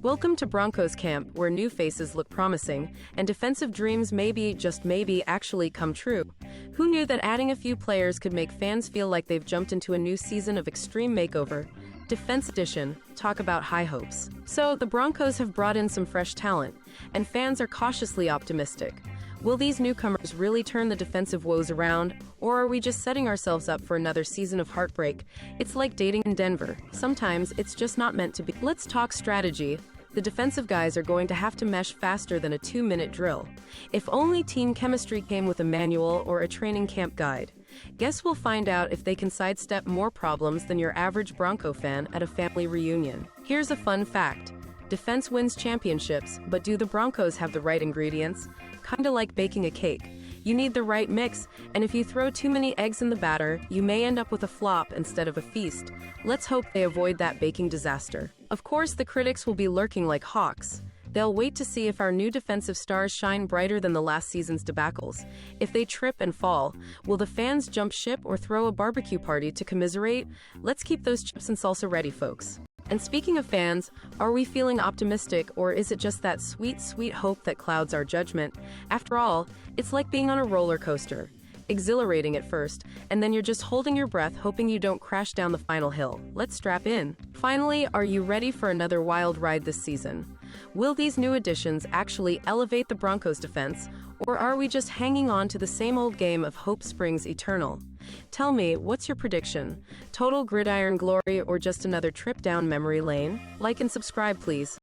Welcome to Broncos camp, where new faces look promising, and defensive dreams maybe, just maybe, actually come true. Who knew that adding a few players could make fans feel like they've jumped into a new season of extreme makeover? Defense Edition, talk about high hopes. So, the Broncos have brought in some fresh talent, and fans are cautiously optimistic. Will these newcomers really turn the defensive woes around, or are we just setting ourselves up for another season of heartbreak? It's like dating in Denver. Sometimes it's just not meant to be. Let's talk strategy. The defensive guys are going to have to mesh faster than a 2-minute drill. If only team chemistry came with a manual or a training camp guide. Guess we'll find out if they can sidestep more problems than your average Bronco fan at a family reunion. Here's a fun fact. Defense wins championships, but do the Broncos have the right ingredients? Kinda like baking a cake. You need the right mix, and if you throw too many eggs in the batter, you may end up with a flop instead of a feast. Let's hope they avoid that baking disaster. Of course, the critics will be lurking like hawks. They'll wait to see if our new defensive stars shine brighter than the last season's debacles. If they trip and fall, will the fans jump ship or throw a barbecue party to commiserate? Let's keep those chips and salsa ready, folks. And speaking of fans, are we feeling optimistic, or is it just that sweet, sweet hope that clouds our judgment? After all, it's like being on a roller coaster. Exhilarating at first, and then you're just holding your breath hoping you don't crash down the final hill. Let's strap in. Finally, are you ready for another wild ride this season? Will these new additions actually elevate the Broncos' defense, or are we just hanging on to the same old game of hope springs eternal? Tell me, what's your prediction? Total gridiron glory or just another trip down memory lane? Like and subscribe, please.